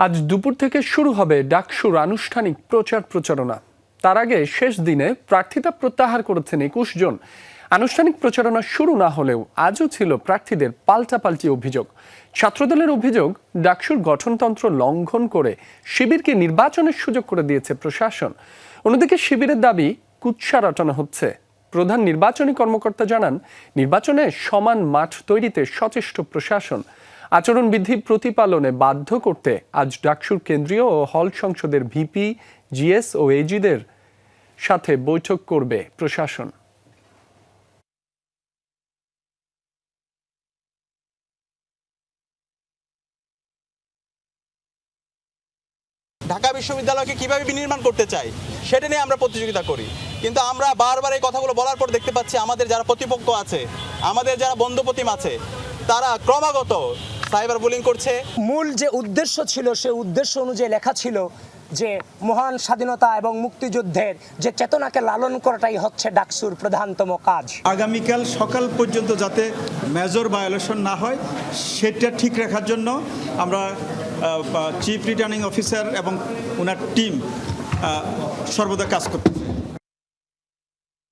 আজ দুপুর থেকে শুরু হবে ডাকসুর আনুষ্ঠানিক প্রচারণা। তার আগে শেষ দিনে প্রার্থিতা প্রত্যাহার করেছেন ২১ জন। আনুষ্ঠানিক প্রচারণা শুরু না হলেও আজও ছিল প্রার্থীদের পাল্টাপাল্টি অভিযোগ। ছাত্রদলের অভিযোগ, ডাকসুর গঠনতন্ত্র লঙ্ঘন করে শিবিরকে নির্বাচনের সুযোগ করে দিয়েছে প্রশাসন। অন্যদিকে শিবিরের দাবি কুৎসা রটানো হচ্ছে। প্রধান নির্বাচনী কর্মকর্তা জানান, নির্বাচনে সমান মাঠ তৈরিতে সচেষ্ট প্রশাসন। আচরণবিধি প্রতিপালনে বাধ্য করতে আজ ডাকসুর কেন্দ্রীয় ও হল সংসদের ভিপি, জিএস ও এজিদের সাথে বৈঠক করবে প্রশাসন। ঢাকা বিশ্ববিদ্যালয়কে কিভাবে বিনির্মাণ করতে চাই সেটা নিয়ে আমরা প্রতিযোগিতা করি, কিন্তু আমরা বারবার এই কথাগুলো বলার পর দেখতে পাচ্ছি আমাদের যারা প্রতিপক্ষ আছে, আমাদের যারা বন্ধুপ্রতিম আছে, তারা ক্রমাগত সাইবার বুলিং করছে। মূল যে উদ্দেশ্য ছিল সে উদ্দেশ্য অনুযায়ী লেখা ছিল যে মহান স্বাধীনতা এবং মুক্তিযুদ্ধের যে চেতনাকে লালন করাটাই হচ্ছে ডাকসুর প্রধানতম কাজ। আগামীকাল সকাল পর্যন্ত যাতে মেজর ভায়োলেশন না হয় সেটা ঠিক রাখার জন্য আমরা চিফ রিটার্নিং অফিসার এবং ওনার টিম সর্বদা কাজ করতে